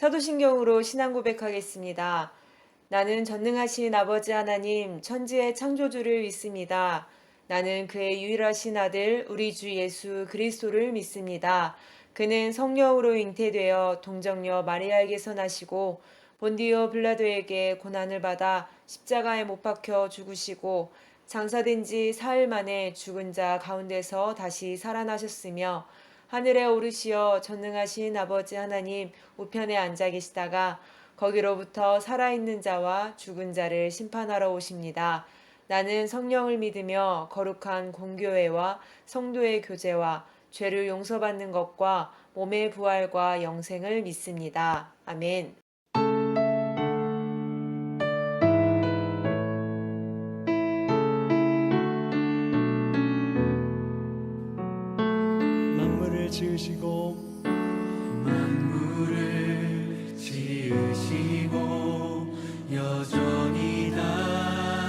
사도신경으로 신앙 고백하겠습니다. 나는 전능하신 아버지 하나님, 천지의 창조주를 믿습니다. 나는 그의 유일하신 아들, 우리 주 예수 그리스도를 믿습니다. 그는 성령으로 잉태되어 동정녀 마리아에게서 나시고 본디오 빌라도에게 고난을 받아 십자가에 못 박혀 죽으시고 장사된 지 사흘 만에 죽은 자 가운데서 다시 살아나셨으며 하늘에 오르시어 전능하신 아버지 하나님 우편에 앉아 계시다가 거기로부터 살아있는 자와 죽은 자를 심판하러 오십니다. 나는 성령을 믿으며 거룩한 공교회와 성도의 교제와 죄를 용서받는 것과 몸의 부활과 영생을 믿습니다. 아멘. 만물을 지으시고 만물을 지으시고 여전히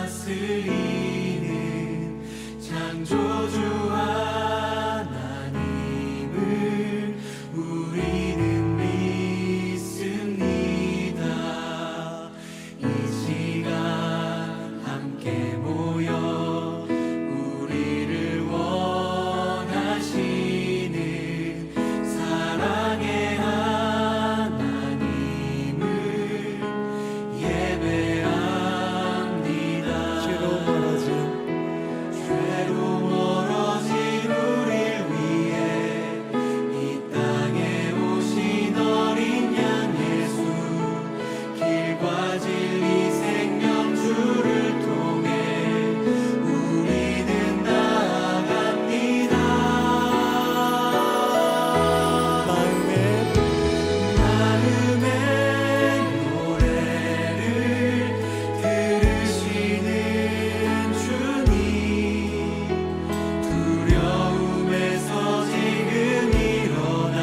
다스리는 창조주 하나님을 우리는 믿습니다. 이 시간 함께 모여 우리를 원하시는 사랑의 하나님을 예배합니다. 죄로 멀어진 우릴 위해 이 땅에 오신 어린 양 예수, 길과 진리 생명주를 통해 우리는 나아갑니다. 마음의 노래를 들으시는 주님, 두려움에서 지금 일어나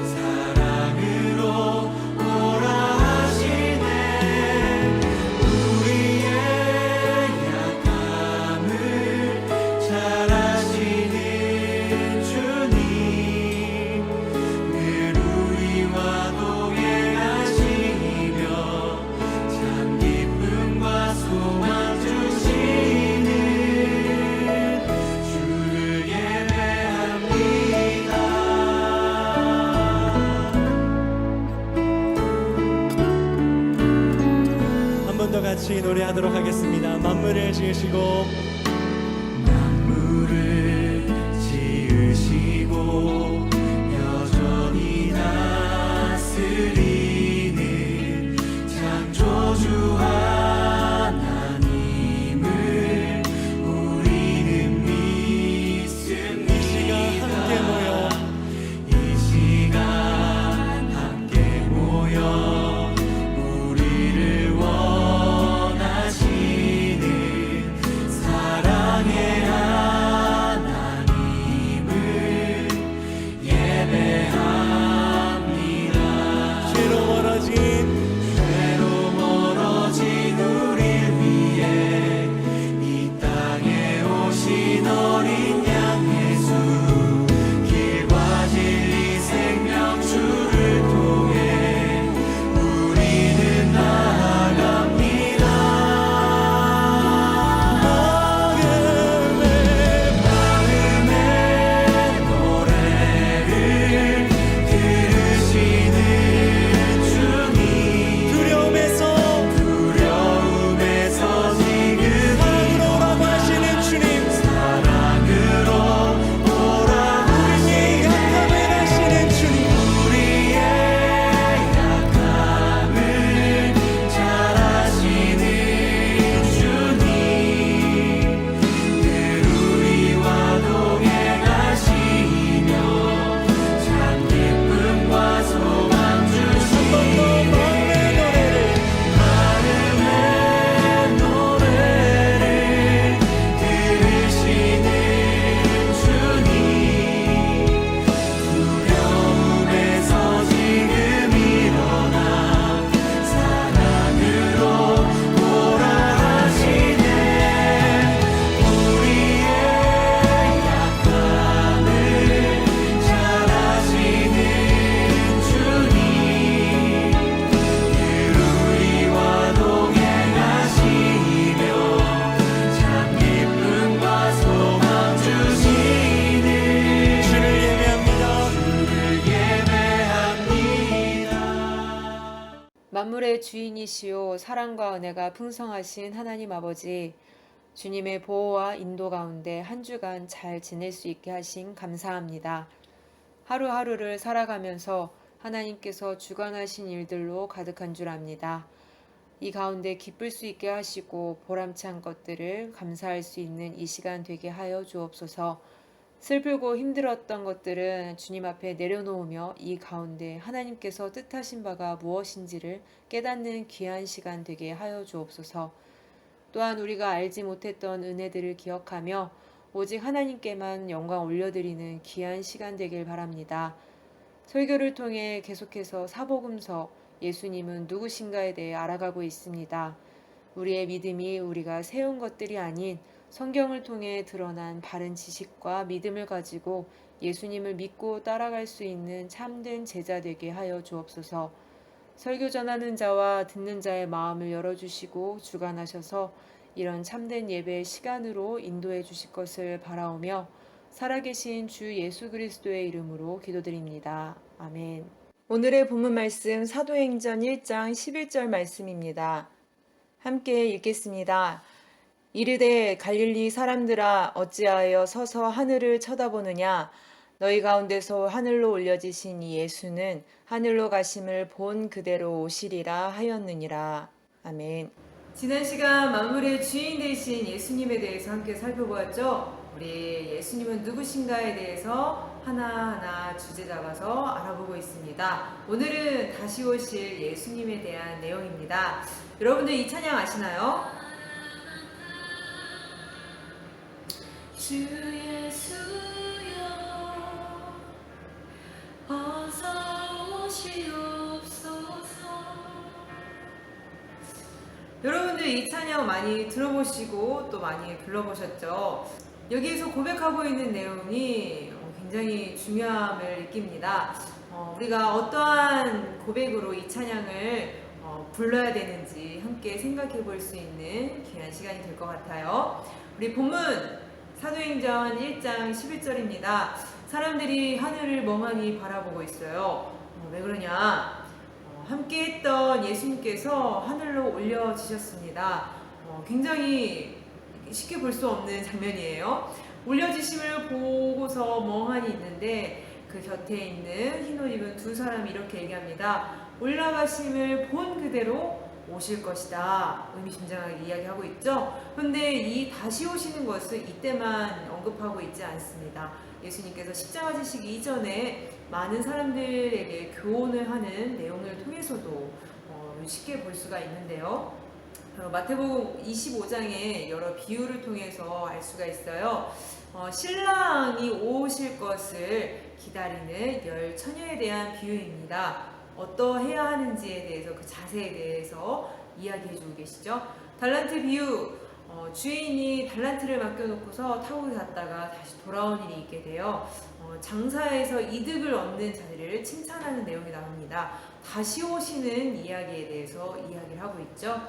사랑으로 오라 하시네. 우리의 약함을 잘 아시는 주님, 늘 우리와 동행하시며 참 기쁨과 소망 주시는 주를 예배합니다. 한 번 더 같이 노래하도록 하겠습니다. 만물을 지으시고 만물을 지으시고 여전히 다스리는 창조주 하나님을 우리는 믿습니다. 이 시간 함께 모여 우리를 원하시는 사랑의 만물의 주인이시요 사랑과 은혜가 풍성하신 하나님 아버지, 주님의 보호와 인도 가운데 한 주간 잘 지낼 수 있게 하신 감사합니다. 하루하루를 살아가면서 하나님께서 주관하신 일들로 가득한 줄 압니다. 이 가운데 기쁠 수 있게 하시고 보람찬 것들을 감사할 수 있는 이 시간 되게 하여 주옵소서. 슬프고 힘들었던 것들은 주님 앞에 내려놓으며 이 가운데 하나님께서 뜻하신 바가 무엇인지를 깨닫는 귀한 시간 되게 하여 주옵소서. 또한 우리가 알지 못했던 은혜들을 기억하며 오직 하나님께만 영광 올려드리는 귀한 시간 되길 바랍니다. 설교를 통해 계속해서 사복음서 예수님은 누구신가에 대해 알아가고 있습니다. 우리의 믿음이 우리가 세운 것들이 아닌 성경을 통해 드러난 바른 지식과 믿음을 가지고 예수님을 믿고 따라갈 수 있는 참된 제자 되게 하여 주옵소서. 설교 전하는 자와 듣는 자의 마음을 열어주시고 주관하셔서 이런 참된 예배의 시간으로 인도해 주실 것을 바라오며 살아계신 주 예수 그리스도의 이름으로 기도드립니다. 아멘. 오늘의 본문 말씀 사도행전 1장 11절 말씀입니다. 함께 읽겠습니다. 이르되 갈릴리 사람들아 어찌하여 서서 하늘을 쳐다보느냐 너희 가운데서 하늘로 올려지신 이 예수는 하늘로 가심을 본 그대로 오시리라 하였느니라. 아멘. 지난 시간 만물의 주인 되신 예수님에 대해서 함께 살펴보았죠. 우리 예수님은 누구신가에 대해서 하나하나 주제 잡아서 알아보고 있습니다. 오늘은 다시 오실 예수님에 대한 내용입니다. 여러분들 이 찬양 아시나요? 주 예수여 어서 오시옵소서. 여러분들 이 찬양 많이 들어보시고 또 많이 불러보셨죠? 여기에서 고백하고 있는 내용이 굉장히 중요함을 느낍니다. 우리가 어떠한 고백으로 이 찬양을 불러야 되는지 함께 생각해 볼 수 있는 귀한 시간이 될 것 같아요. 우리 본문 사도행전 1장 11절입니다. 사람들이 하늘을 멍하니 바라보고 있어요. 왜 그러냐? 함께 했던 예수님께서 하늘로 올려지셨습니다. 굉장히 쉽게 볼 수 없는 장면이에요. 올려지심을 보고서 멍하니 있는데 그 곁에 있는 흰 옷 입은 두 사람이 이렇게 얘기합니다. 올라가심을 본 그대로 오실 것이다. 의미심장하게 이야기하고 있죠. 그런데 이 다시 오시는 것을 이때만 언급하고 있지 않습니다. 예수님께서 십자가 지시기 이전에 많은 사람들에게 교훈을 하는 내용을 통해서도 쉽게 볼 수가 있는데요. 마태복음 25장의 여러 비유를 통해서 알 수가 있어요. 신랑이 오실 것을 기다리는 열 처녀에 대한 비유입니다. 어떠해야 하는지에 대해서 그 자세에 대해서 이야기해주고 계시죠. 달란트 비유, 주인이 달란트를 맡겨놓고서 타고 갔다가 다시 돌아온 일이 있게 돼요. 장사에서 이득을 얻는 자리를 칭찬하는 내용이 나옵니다. 다시 오시는 이야기에 대해서 이야기를 하고 있죠.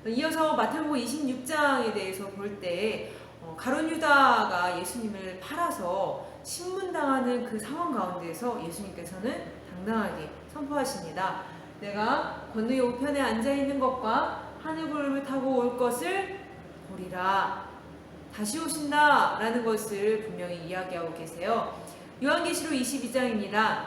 이어서 마태복음 26장에 대해서 볼 때 가룟 유다가 예수님을 팔아서 신문당하는 그 상황 가운데서 예수님께서는 당당하게 선포하십니다. 내가 권능의 우편에 앉아있는 것과 하늘 구름을 타고 올 것을 보리라. 다시 오신다 라는 것을 분명히 이야기하고 계세요. 요한계시록 22장입니다.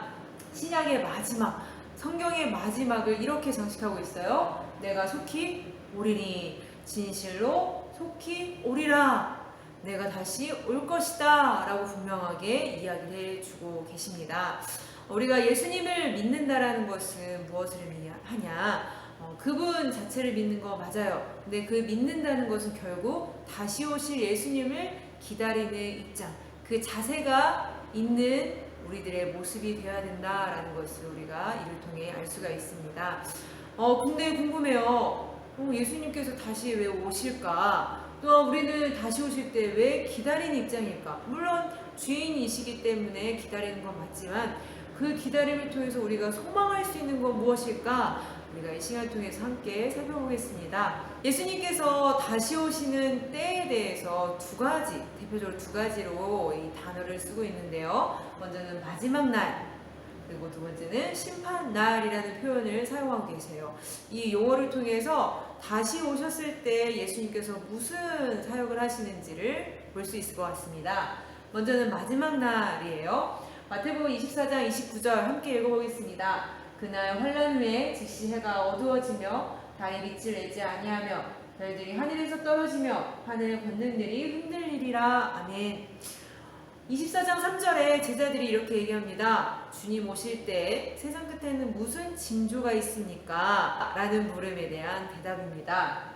신약의 마지막, 성경의 마지막을 이렇게 장식하고 있어요. 내가 속히 오리니 진실로 속히 오리라. 내가 다시 올 것이다 라고 분명하게 이야기를 해주고 계십니다. 우리가 예수님을 믿는다라는 것은 무엇을 하냐? 그분 자체를 믿는 거 맞아요. 근데 그 믿는다는 것은 결국 다시 오실 예수님을 기다리는 입장, 그 자세가 있는 우리들의 모습이 되어야 된다라는 것을 우리가 이를 통해 알 수가 있습니다. 근데 궁금해요. 예수님께서 다시 왜 오실까? 또 우리는 다시 오실 때 왜 기다리는 입장일까? 물론 주인이시기 때문에 기다리는 건 맞지만 그 기다림을 통해서 우리가 소망할 수 있는 건 무엇일까? 우리가 이 시간을 통해서 함께 살펴보겠습니다. 예수님께서 다시 오시는 때에 대해서 대표적으로 두 가지로 이 단어를 쓰고 있는데요. 먼저는 마지막 날, 그리고 두 번째는 심판날이라는 표현을 사용하고 계세요. 이 용어를 통해서 다시 오셨을 때 예수님께서 무슨 사역을 하시는지를 볼 수 있을 것 같습니다. 먼저는 마지막 날이에요. 마태복음 24장 29절 함께 읽어보겠습니다. 그날 환란 후에 즉시 해가 어두워지며 달이 빛을 내지 아니하며 별들이 하늘에서 떨어지며 하늘 권능들이 흔들리리라. 아멘. 24장 3절에 제자들이 이렇게 얘기합니다. 주님 오실 때 세상 끝에는 무슨 징조가 있습니까? 라는 물음에 대한 대답입니다.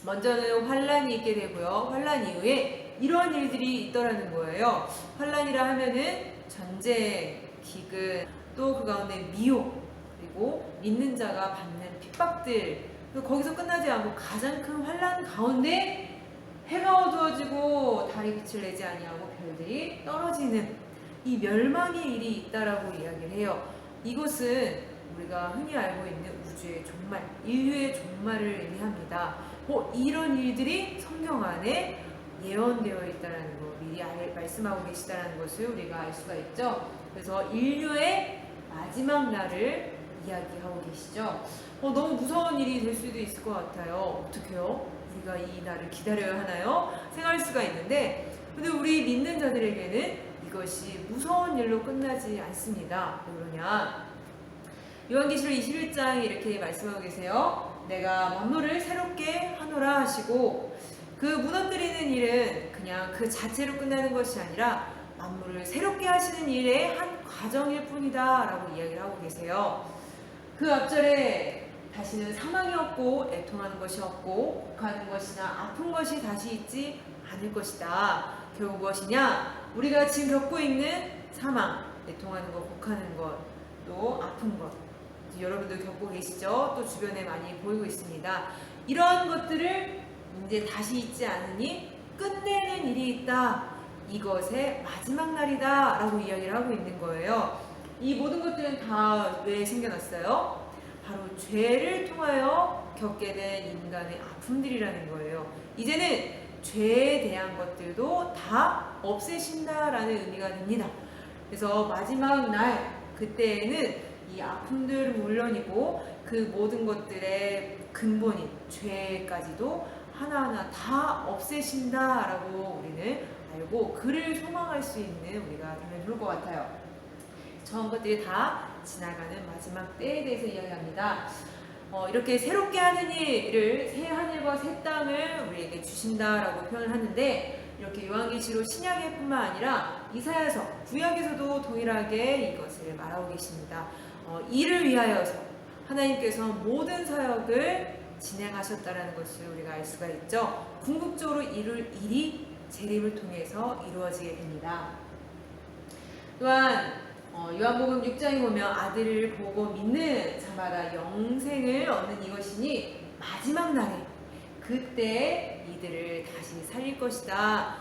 먼저는 환란이 있게 되고요. 환란 이후에 이런 일들이 있더라는 거예요. 환란이라 하면은 전쟁, 기근, 또 그 가운데 미혹, 그리고 믿는 자가 받는 핍박들, 그리고 거기서 끝나지 않고 가장 큰 환란 가운데 해가 어두워지고 달이 빛을 내지 아니하고 별들이 떨어지는 이 멸망의 일이 있다라고 이야기를 해요. 이것은 우리가 흔히 알고 있는 우주의 종말, 인류의 종말을 의미합니다. 이런 일들이 성경 안에 예언되어 있다는 거, 미리 말씀하고 계시다는 것을 우리가 알 수가 있죠. 그래서 인류의 마지막 날을 이야기하고 계시죠. 너무 무서운 일이 될 수도 있을 것 같아요. 어떡해요? 우리가 이 날을 기다려야 하나요? 생각할 수가 있는데, 근데 우리 믿는 자들에게는 이것이 무서운 일로 끝나지 않습니다. 왜 그러냐? 요한계시록 21장에 이렇게 말씀하고 계세요. 내가 만물을 새롭게 하노라 하시고, 그 무너뜨리는 일은 그냥 그 자체로 끝나는 것이 아니라 만물을 새롭게 하시는 일의 한 과정일 뿐이다 라고 이야기를 하고 계세요. 그 앞절에 다시는 사망이 없고 애통하는 것이 없고 곡하는 것이나 아픈 것이 다시 있지 않을 것이다. 결국 무엇이냐? 우리가 지금 겪고 있는 사망, 애통하는 것, 곡하는 것, 또 아픈 것, 여러분들 겪고 계시죠? 또 주변에 많이 보이고 있습니다. 이러한 것들을 이제 다시 있지 않으니 끝내는 일이 있다. 이것의 마지막 날이다 라고 이야기를 하고 있는 거예요. 이 모든 것들은 다 왜 생겨났어요? 바로 죄를 통하여 겪게 된 인간의 아픔들이라는 거예요. 이제는 죄에 대한 것들도 다 없애신다라는 의미가 됩니다. 그래서 마지막 날 그때에는 이 아픔들은 물론이고 그 모든 것들의 근본인 죄까지도 하나하나 다 없애신다라고 우리는 알고 그를 소망할 수 있는 우리가 되면 좋을 것 같아요. 저런 것들이 다 지나가는 마지막 때에 대해서 이야기합니다. 이렇게 새롭게 하는 일을 새 하늘과 새 땅을 우리에게 주신다라고 표현을 하는데, 이렇게 요한계시록 신약에뿐만 아니라 이사야서, 구약에서도 동일하게 이것을 말하고 계십니다. 이를 위하여서 하나님께서 모든 사역을 진행하셨다라는 것을 우리가 알 수가 있죠. 궁극적으로 이룰 일이 재림을 통해서 이루어지게 됩니다. 또한 요한복음 6장에 보면 아들을 보고 믿는 자마다 영생을 얻는 이것이니 마지막 날에 그때 이들을 다시 살릴 것이다.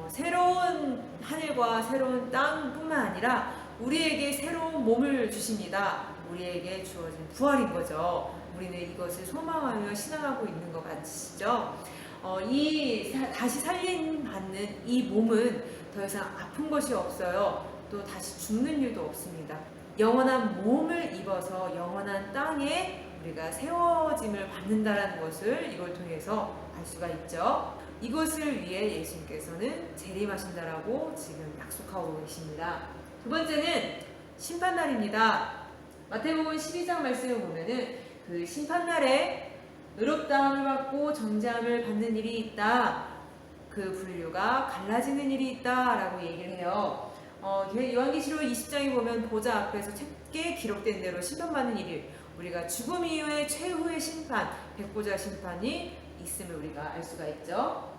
새로운 하늘과 새로운 땅뿐만 아니라 우리에게 새로운 몸을 주십니다. 우리에게 주어진 부활인 거죠. 우리는 이것을 소망하며 신앙하고 있는 것 같으시죠? 이 다시 살림 받는 이 몸은 더 이상 아픈 것이 없어요. 또 다시 죽는 일도 없습니다. 영원한 몸을 입어서 영원한 땅에 우리가 세워짐을 받는다는 것을 이걸 통해서 알 수가 있죠. 이것을 위해 예수님께서는 재림하신다라고 지금 약속하고 계십니다. 두 번째는 심판날입니다. 마태복음 12장 말씀을 보면은 그 심판날에 의롭다함을 받고 정죄함을 받는 일이 있다. 그 분류가 갈라지는 일이 있다라고 얘기를 해요. 요한계시록 20장에 보면 보좌 앞에서 책에 기록된 대로 심판받는 일을, 우리가 죽음 이후의 최후의 심판, 백보자 심판이 있음을 우리가 알 수가 있죠.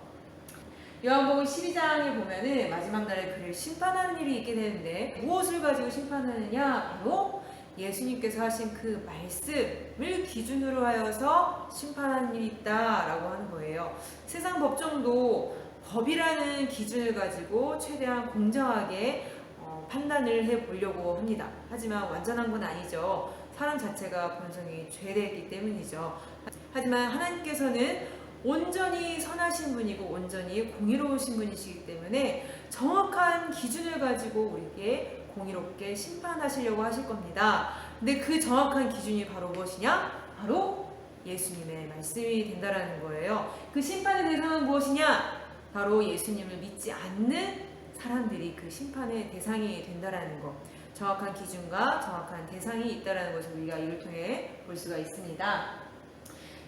요한복음 12장에 보면은 마지막 날에 그를 심판하는 일이 있게 되는데, 무엇을 가지고 심판하느냐? 바로 예수님께서 하신 그 말씀을 기준으로 하여서 심판하는 일이 있다라고 하는 거예요. 세상 법정도 법이라는 기준을 가지고 최대한 공정하게 판단을 해보려고 합니다. 하지만 완전한 건 아니죠. 사람 자체가 본성이 죄되기 때문이죠. 하지만 하나님께서는 온전히 선하신 분이고 온전히 공의로우신 분이시기 때문에 정확한 기준을 가지고 우리에게 공의롭게 심판하시려고 하실 겁니다. 근데 그 정확한 기준이 바로 무엇이냐? 바로 예수님의 말씀이 된다라는 거예요. 그 심판의 대상은 무엇이냐? 바로 예수님을 믿지 않는 사람들이 그 심판의 대상이 된다라는 것. 정확한 기준과 정확한 대상이 있다라는 것을 우리가 이를 통해 볼 수가 있습니다.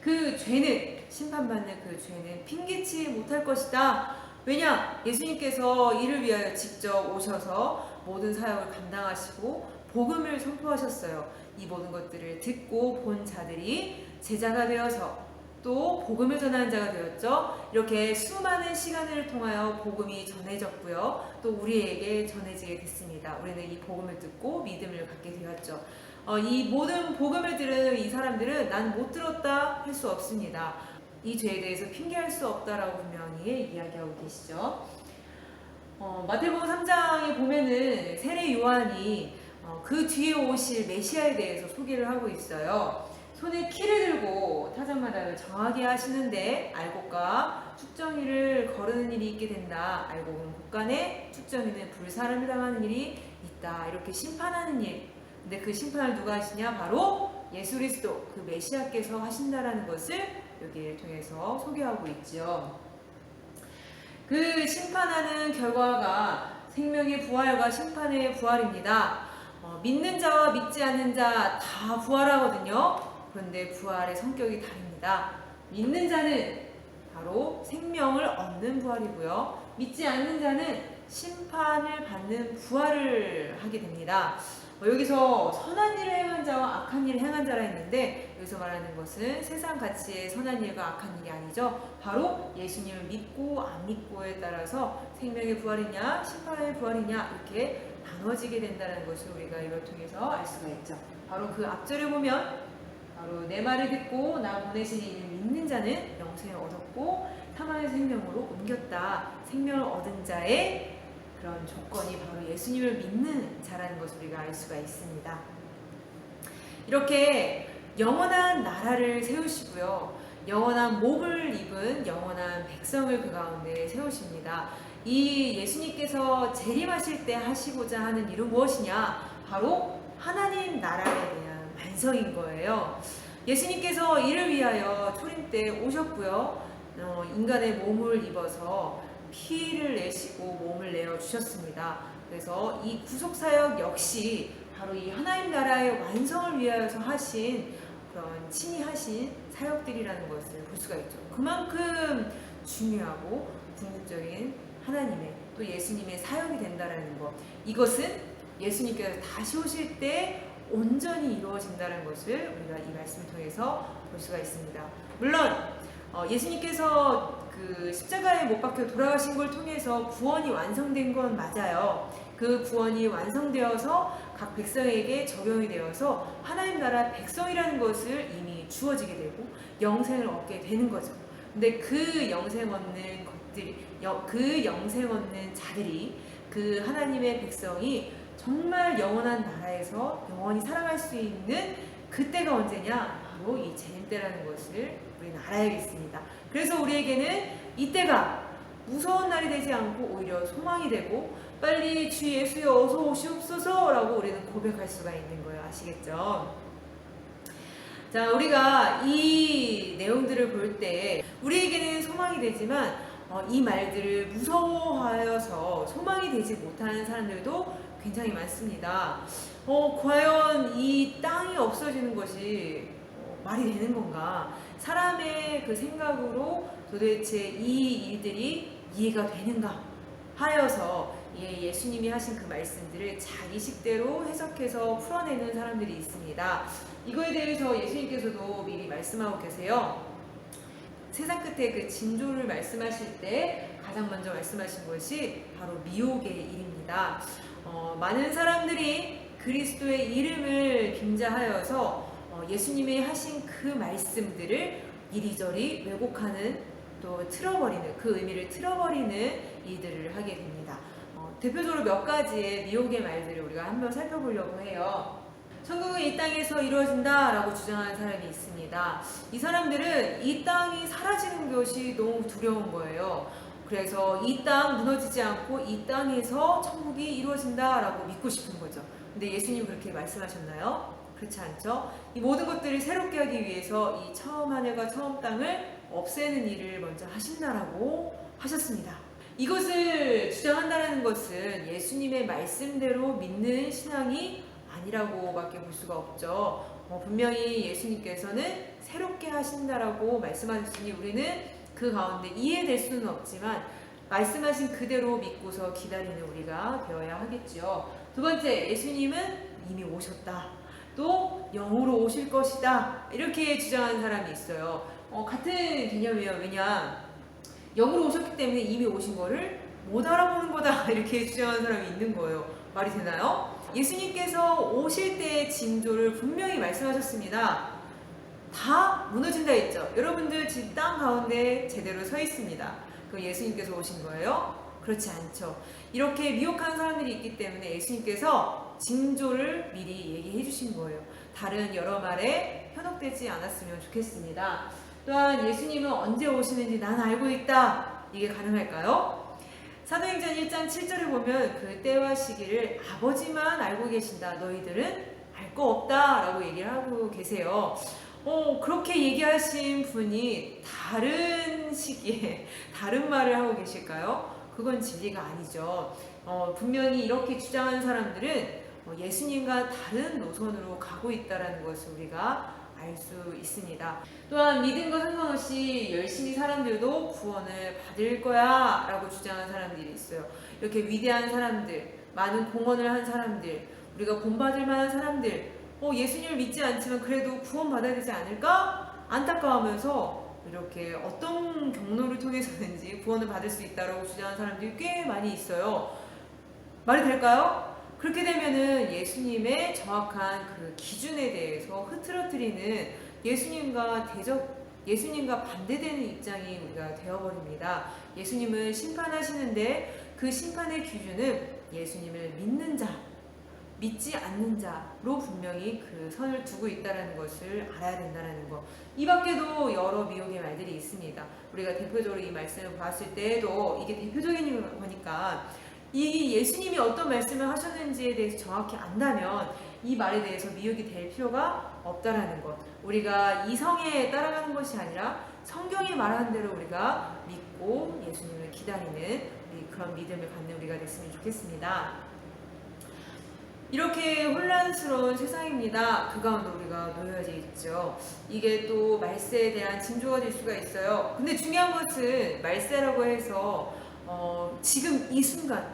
그 죄는, 심판받는 그 죄는 핑계치 못할 것이다. 왜냐? 예수님께서 이를 위하여 직접 오셔서 모든 사역을 감당하시고 복음을 선포하셨어요. 이 모든 것들을 듣고 본 자들이 제자가 되어서 또 복음을 전하는 자가 되었죠. 이렇게 수많은 시간을 통하여 복음이 전해졌고요. 또 우리에게 전해지게 됐습니다. 우리는 이 복음을 듣고 믿음을 갖게 되었죠. 이 모든 복음을 들은 이 사람들은 난 못 들었다 할 수 없습니다. 이 죄에 대해서 핑계할 수 없다라고 분명히 이야기하고 계시죠. 마태복음 3장에 보면은 세례 요한이 그 뒤에 오실 메시아에 대해서 소개를 하고 있어요. 손에 키를 들고 타작마당을 정하게 하시는데 알곡과 축정이를 거르는 일이 있게 된다. 알곡은 곳간에 축정이는 불사람이 당하는 일이 있다. 이렇게 심판하는 일. 근데 그 심판을 누가 하시냐? 바로 예수 그리스도 그 메시아께서 하신다라는 것을 여기를 통해서 소개하고 있죠. 그 심판하는 결과가 생명의 부활과 심판의 부활입니다. 믿는 자와 믿지 않는 자 다 부활하거든요. 그런데 부활의 성격이 다릅니다. 믿는 자는 바로 생명을 얻는 부활이고요. 믿지 않는 자는 심판을 받는 부활을 하게 됩니다. 여기서 선한 일을 행한 자와 악한 일을 행한 자라 했는데 여기서 말하는 것은 세상 가치의 선한 일과 악한 일이 아니죠. 바로 예수님을 믿고 안 믿고에 따라서 생명의 부활이냐 심판의 부활이냐 이렇게 나눠지게 된다는 것을 우리가 이걸 통해서 알 수가 있죠. 바로 그 앞절에 보면 바로 내 말을 듣고 나 보내신 이를 믿는 자는 영생을 얻었고 사망의 생명으로 옮겼다. 생명을 얻은 자의 그런 조건이 바로 예수님을 믿는 자라는 것을 우리가 알 수가 있습니다. 이렇게 영원한 나라를 세우시고요. 영원한 몸을 입은 영원한 백성을 그 가운데 세우십니다. 이 예수님께서 재림하실 때 하시고자 하는 일은 무엇이냐? 바로 하나님 나라에 대한 완성인 거예요. 예수님께서 이를 위하여 초림 때 오셨고요. 인간의 몸을 입어서 피를 내시고 몸을 내어 주셨습니다. 그래서 이 구속사역 역시 바로 이 하나님 나라의 완성을 위하여서 하신 그런 친히 하신 사역들이라는 것을 볼 수가 있죠. 그만큼 중요하고 궁극적인 하나님의 또 예수님의 사역이 된다라는 것. 이것은 예수님께서 다시 오실 때 온전히 이루어진다는 것을 우리가 이 말씀을 통해서 볼 수가 있습니다. 물론 예수님께서 그 십자가에 못 박혀 돌아가신 걸 통해서 구원이 완성된 건 맞아요. 그 구원이 완성되어서 각 백성에게 적용이 되어서 하나님 나라 백성이라는 것을 이미 주어지게 되고 영생을 얻게 되는 거죠. 근데 그 영생 얻는 것들이, 그 영생 얻는 자들이, 그 하나님의 백성이 정말 영원한 나라에서 영원히 살아갈 수 있는 그때가 언제냐? 바로 이 재림 때라는 것을 우리는 알아야겠습니다. 그래서 우리에게는 이때가 무서운 날이 되지 않고 오히려 소망이 되고 빨리 주 예수여 어서 오시옵소서 라고 우리는 고백할 수가 있는 거예요. 아시겠죠? 자, 우리가 이 내용들을 볼 때 우리에게는 소망이 되지만 이 말들을 무서워하여서 소망이 되지 못하는 사람들도 굉장히 많습니다. 과연 이 땅이 없어지는 것이 말이 되는 건가? 사람의 그 생각으로 도대체 이 일들이 이해가 되는가 하여서 예수님이 하신 그 말씀들을 자기 식대로 해석해서 풀어내는 사람들이 있습니다. 이거에 대해서 예수님께서도 미리 말씀하고 계세요. 세상 끝에 그 징조를 말씀하실 때 가장 먼저 말씀하신 것이 바로 미혹의 일입니다. 많은 사람들이 그리스도의 이름을 빙자하여서 예수님이 하신 그 말씀들을 이리저리 왜곡하는 또 틀어버리는 그 의미를 틀어버리는 일들을 하게 됩니다. 대표적으로 몇 가지의 미혹의 말들을 우리가 한번 살펴보려고 해요. 천국은 이 땅에서 이루어진다라고 주장하는 사람이 있습니다. 이 사람들은 이 땅이 사라지는 것이 너무 두려운 거예요. 그래서 이 땅 무너지지 않고 이 땅에서 천국이 이루어진다라고 믿고 싶은 거죠. 근데 예수님 그렇게 말씀하셨나요? 그렇지 않죠? 이 모든 것들을 새롭게 하기 위해서 이 처음 하늘과 처음 땅을 없애는 일을 먼저 하신다라고 하셨습니다. 이것을 주장한다는 것은 예수님의 말씀대로 믿는 신앙이 아니라고밖에 볼 수가 없죠. 분명히 예수님께서는 새롭게 하신다라고 말씀하셨으니 우리는 그 가운데 이해될 수는 없지만 말씀하신 그대로 믿고서 기다리는 우리가 되어야 하겠죠. 두 번째, 예수님은 이미 오셨다. 또 영으로 오실 것이다. 이렇게 주장하는 사람이 있어요. 같은 개념이에요. 왜냐? 영으로 오셨기 때문에 이미 오신 거를 못 알아보는 거다. 이렇게 주장하는 사람이 있는 거예요. 말이 되나요? 예수님께서 오실 때의 징조를 분명히 말씀하셨습니다. 다 무너진다 했죠. 여러분들 지금 땅 가운데 제대로 서 있습니다. 그 예수님께서 오신 거예요? 그렇지 않죠. 이렇게 미혹한 사람들이 있기 때문에 예수님께서 징조를 미리 얘기해 주신 거예요. 다른 여러 말에 현혹되지 않았으면 좋겠습니다. 또한 예수님은 언제 오시는지 난 알고 있다. 이게 가능할까요? 사도행전 1장 7절을 보면 그 때와 시기를 아버지만 알고 계신다. 너희들은 알 거 없다. 라고 얘기를 하고 계세요. 그렇게 얘기하신 분이 다른 시기에 다른 말을 하고 계실까요? 그건 진리가 아니죠. 분명히 이렇게 주장하는 사람들은 예수님과 다른 노선으로 가고 있다는 것을 우리가 알 수 있습니다. 또한 믿음과 상관없이 열심히 사람들도 구원을 받을 거야 라고 주장하는 사람들이 있어요. 이렇게 위대한 사람들, 많은 공헌을 한 사람들, 우리가 본받을 만한 사람들, 예수님을 믿지 않지만 그래도 구원받아야 되지 않을까? 안타까워하면서 이렇게 어떤 경로를 통해서든지 구원을 받을 수 있다고 주장하는 사람들이 꽤 많이 있어요. 말이 될까요? 그렇게 되면은 예수님의 정확한 그 기준에 대해서 흐트러뜨리는 예수님과 반대되는 입장이 우리가 되어버립니다. 예수님은 심판하시는데 그 심판의 기준은 예수님을 믿는 자, 믿지 않는 자로 분명히 그 선을 두고 있다는 것을 알아야 된다는 것. 이 밖에도 여러 미혹의 말들이 있습니다. 우리가 대표적으로 이 말씀을 봤을 때에도 이게 대표적인 거니까 이 예수님이 어떤 말씀을 하셨는지에 대해서 정확히 안다면 이 말에 대해서 미혹이 될 필요가 없다라는 것. 우리가 이성에 따라가는 것이 아니라 성경이 말하는 대로 우리가 믿고 예수님을 기다리는 그런 믿음을 갖는 우리가 됐으면 좋겠습니다. 이렇게 혼란스러운 세상입니다. 그 가운데 우리가 놓여져 있죠. 이게 또 말세에 대한 징조가 될 수가 있어요. 근데 중요한 것은 말세라고 해서 지금 이 순간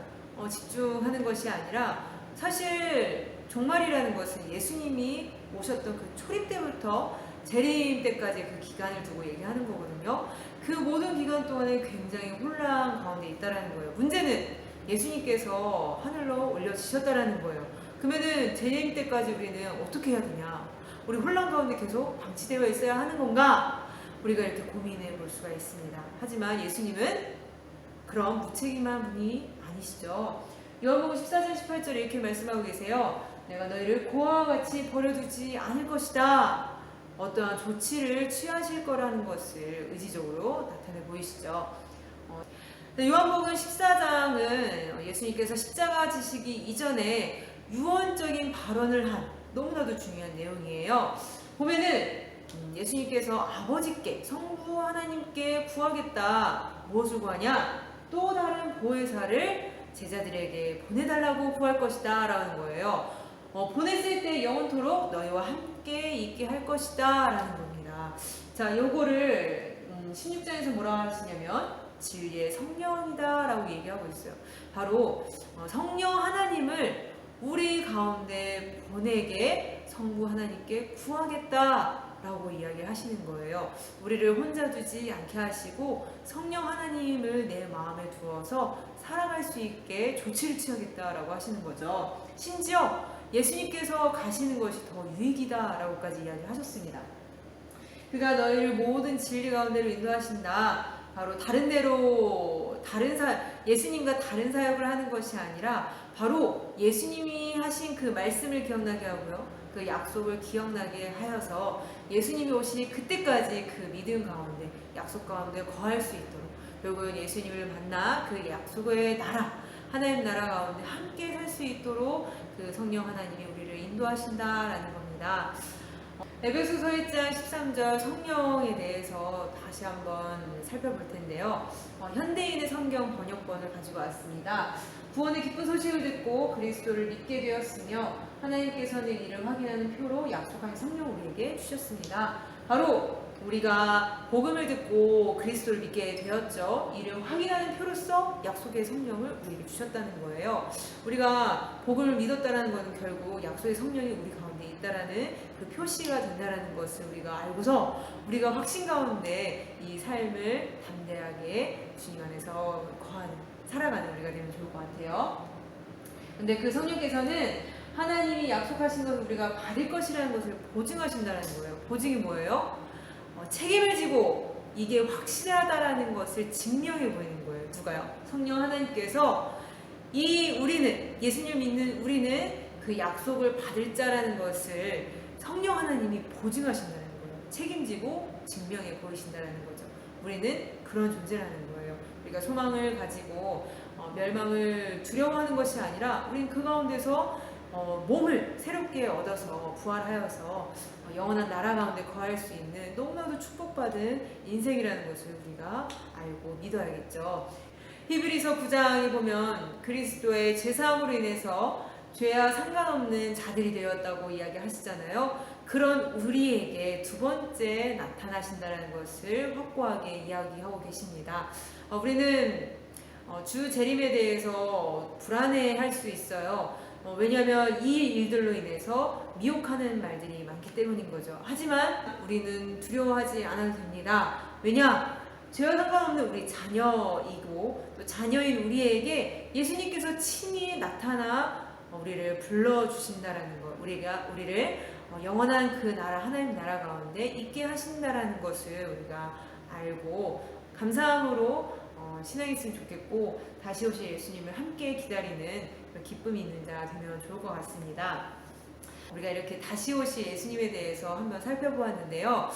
집중하는 것이 아니라 사실 종말이라는 것은 예수님이 오셨던 그 초림 때부터 재림 때까지 그 기간을 두고 얘기하는 거거든요. 그 모든 기간 동안에 굉장히 혼란 가운데 있다라는 거예요. 문제는 예수님께서 하늘로 올려지셨다라는 거예요. 그러면은 재림 때까지 우리는 어떻게 해야 되냐? 우리 혼란 가운데 계속 방치되어 있어야 하는 건가? 우리가 이렇게 고민해 볼 수가 있습니다. 하지만 예수님은 그런 무책임한 분이 아니시죠. 요한복음 14장 18절에 이렇게 말씀하고 계세요. 내가 너희를 고아와 같이 버려두지 않을 것이다. 어떠한 조치를 취하실 거라는 것을 의지적으로 나타내 보이시죠. 요한복음 14장은 예수님께서 십자가 지시기 이전에 유언적인 발언을 한 너무나도 중요한 내용이에요. 보면은 예수님께서 아버지께 성부 하나님께 구하겠다. 무엇을 구하냐? 또 다른 보혜사를 제자들에게 보내달라고 구할 것이다 라는 거예요. 보냈을 때 영원토록 너희와 함께 있게 할 것이다 라는 겁니다. 자, 요거를 16장에서 뭐라 하시냐면 진리의 성령이다 라고 얘기하고 있어요. 바로 성령 하나님을 우리 가운데 보내게 성부 하나님께 구하겠다 라고 이야기를 하시는 거예요. 우리를 혼자 두지 않게 하시고 성령 하나님을 내 마음에 두어서 살아갈 수 있게 조치를 취하겠다라고 하시는 거죠. 심지어 예수님께서 가시는 것이 더 유익이다라고까지 이야기를 하셨습니다. 그가 너희를 모든 진리 가운데로 인도하신다. 바로 예수님과 다른 사역을 하는 것이 아니라 바로 예수님이 하신 그 말씀을 기억나게 하고요. 그 약속을 기억나게 하여서 예수님이 오시니 그때까지 그 믿음 가운데 약속 가운데 거할 수 있도록 결국은 예수님을 만나 그 약속의 나라, 하나님 나라 가운데 함께 살 수 있도록 그 성령 하나님이 우리를 인도하신다라는 겁니다. 에베소서 1장 13절 성령에 대해서 다시 한번 살펴볼 텐데요. 현대인의 성경 번역본을 가지고 왔습니다. 구원의 기쁜 소식을 듣고 그리스도를 믿게 되었으며 하나님께서는 이를 확인하는 표로 약속한 성령 우리에게 주셨습니다. 바로 우리가 복음을 듣고 그리스도를 믿게 되었죠. 이를 확인하는 표로서 약속의 성령을 우리에게 주셨다는 거예요. 우리가 복음을 믿었다는 것은 결국 약속의 성령이 우리 가운데 있다라는 그 표시가 된다라는 것을 우리가 알고서 우리가 확신 가운데 이 삶을 담대하게 주님 안에서 살아가는 우리가 되면 좋을 것 같아요. 근데 그 성령께서는 하나님이 약속하신 것을 우리가 받을 것이라는 것을 보증하신다는 거예요. 보증이 뭐예요? 책임을 지고 이게 확실하다라는 것을 증명해 보이는 거예요. 누가요? 성령 하나님께서 우리는 예수님을 믿는 우리는 그 약속을 받을 자라는 것을 성령 하나님이 보증하신다는 거예요. 책임지고 증명해 보이신다는 거죠. 우리는 그런 존재라는 거예요. 우리가 소망을 가지고 멸망을 두려워하는 것이 아니라 우리는 그 가운데서 몸을 새롭게 얻어서 부활하여서 영원한 나라 가운데 거할 수 있는 너무나도 축복받은 인생이라는 것을 우리가 알고 믿어야겠죠. 히브리서 9장에 보면 그리스도의 제사함으로 인해서 죄와 상관없는 자들이 되었다고 이야기하시잖아요. 그런 우리에게 두 번째 나타나신다는 것을 확고하게 이야기하고 계십니다. 우리는 주 재림에 대해서 불안해할 수 있어요. 왜냐하면 이 일들로 인해서 미혹하는 말들이 많기 때문인 거죠. 하지만 우리는 두려워하지 않아도 됩니다. 왜냐? 죄와 상관없는 우리 자녀이고 또 자녀인 우리에게 예수님께서 친히 나타나 우리를 불러주신다라는 것, 우리를 영원한 그 나라, 하나님 나라 가운데 있게 하신다라는 것을 우리가 알고 감사함으로 신앙했으면 좋겠고 다시 오실 예수님을 함께 기다리는 기쁨이 있는 자 되면 좋을 것 같습니다. 우리가 이렇게 다시 오실 예수님에 대해서 한번 살펴보았는데요.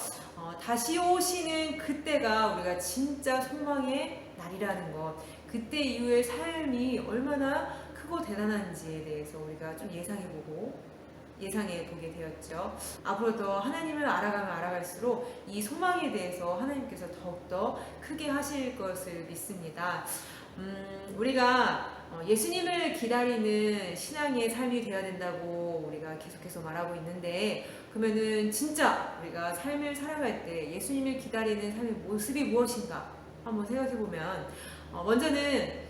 다시 오시는 그때가 우리가 진짜 소망의 날이라는 것, 그때 이후의 삶이 얼마나 크고 대단한지에 대해서 우리가 좀 예상해 보게 되었죠. 앞으로 더 하나님을 알아가면 알아갈수록 이 소망에 대해서 하나님께서 더욱더 크게 하실 것을 믿습니다. 우리가 예수님을 기다리는 신앙의 삶이 되어야 된다고 우리가 계속해서 말하고 있는데 그러면은 진짜 우리가 삶을 살아갈 때 예수님을 기다리는 삶의 모습이 무엇인가 한번 생각해 보면 먼저는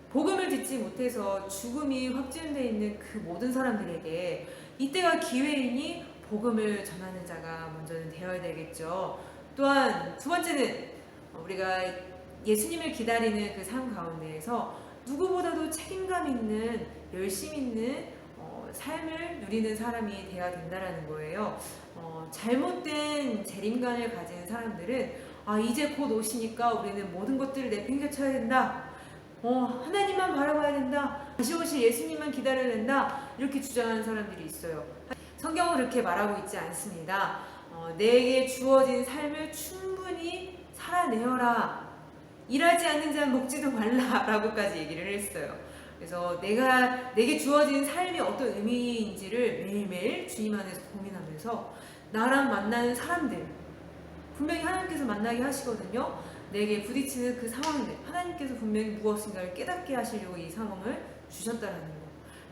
복음을 듣지 못해서 죽음이 확진되어 있는 그 모든 사람들에게 이때가 기회이니 복음을 전하는 자가 먼저는 되어야 되겠죠. 또한 두 번째는 우리가 예수님을 기다리는 그 삶 가운데에서 누구보다도 책임감 있는 열심 있는 삶을 누리는 사람이 되어야 된다는 거예요. 잘못된 재림관을 가진 사람들은 이제 곧 오시니까 우리는 모든 것들을 내팽개쳐야 된다. 하나님만 바라봐야 된다. 다시 오실 예수님만 기다려야 된다. 이렇게 주장하는 사람들이 있어요. 성경은 그렇게 말하고 있지 않습니다. 내게 주어진 삶을 충분히 살아내어라. 일하지 않는 자는 먹지도 말라라고까지 얘기를 했어요. 그래서 내게 주어진 삶이 어떤 의미인지를 매일매일 주님 안에서 고민하면서 나랑 만나는 사람들 분명히 하나님께서 만나게 하시거든요. 내게 부딪히는 그 상황들 하나님께서 분명히 무엇인가를 깨닫게 하시려고 이 상황을 주셨다는 거.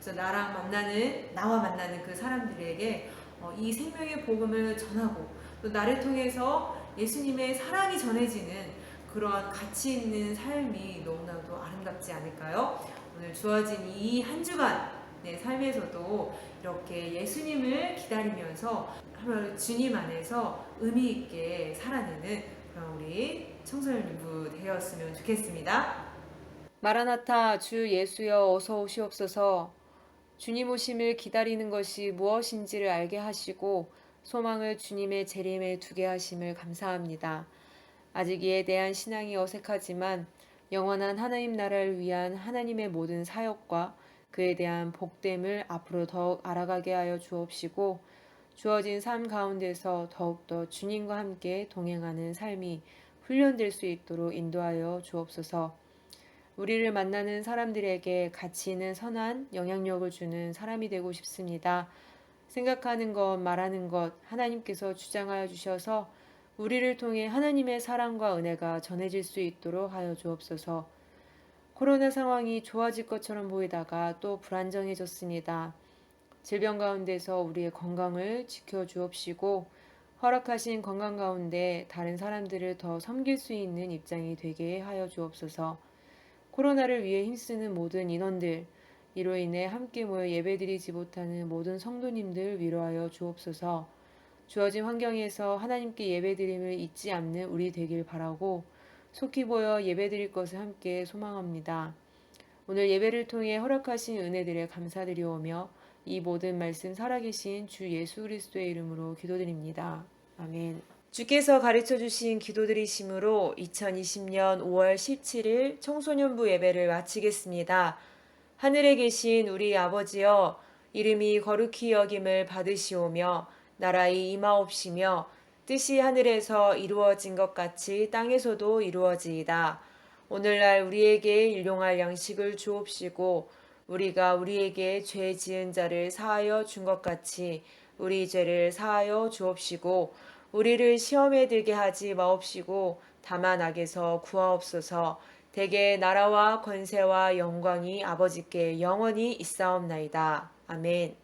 그래서 나와 만나는 그 사람들에게 이 생명의 복음을 전하고 또 나를 통해서 예수님의 사랑이 전해지는 그러한 가치 있는 삶이 너무나도 아름답지 않을까요? 오늘 주어진 이 한 주간 내 삶에서도 이렇게 예수님을 기다리면서 주님 안에서 의미 있게 살아내는 그런 우리 청소년 유부 되었으면 좋겠습니다. 마라나타 주 예수여 어서 오시옵소서. 주님 오심을 기다리는 것이 무엇인지를 알게 하시고 소망을 주님의 재림에 두게 하심을 감사합니다. 아직 이에 대한 신앙이 어색하지만 영원한 하나님 나라를 위한 하나님의 모든 사역과 그에 대한 복됨을 앞으로 더욱 알아가게 하여 주옵시고 주어진 삶 가운데서 더욱더 주님과 함께 동행하는 삶이 훈련될 수 있도록 인도하여 주옵소서. 우리를 만나는 사람들에게 가치 있는 선한 영향력을 주는 사람이 되고 싶습니다. 생각하는 것, 말하는 것 하나님께서 주장하여 주셔서 우리를 통해 하나님의 사랑과 은혜가 전해질 수 있도록 하여 주옵소서. 코로나 상황이 좋아질 것처럼 보이다가 또 불안정해졌습니다. 질병 가운데서 우리의 건강을 지켜 주옵시고 허락하신 건강 가운데 다른 사람들을 더 섬길 수 있는 입장이 되게 하여 주옵소서. 코로나를 위해 힘쓰는 모든 인원들, 이로 인해 함께 모여 예배드리지 못하는 모든 성도님들 위로하여 주옵소서. 주어진 환경에서 하나님께 예배드림을 잊지 않는 우리 되길 바라고 속히 보여 예배드릴 것을 함께 소망합니다. 오늘 예배를 통해 허락하신 은혜들에 감사드리오며 이 모든 말씀 살아계신 주 예수 그리스도의 이름으로 기도드립니다. 아멘. 주께서 가르쳐 주신 기도드리심으로 2020년 5월 17일 청소년부 예배를 마치겠습니다. 하늘에 계신 우리 아버지여, 이름이 거룩히 여김을 받으시오며 나라의 임하옵시며 뜻이 하늘에서 이루어진 것 같이 땅에서도 이루어지이다. 오늘날 우리에게 일용할 양식을 주옵시고 우리가 우리에게 죄 지은 자를 사하여 준 것 같이 우리 죄를 사하여 주옵시고 우리를 시험에 들게 하지 마옵시고 다만 악에서 구하옵소서. 대개 나라와 권세와 영광이 아버지께 영원히 있사옵나이다. 아멘.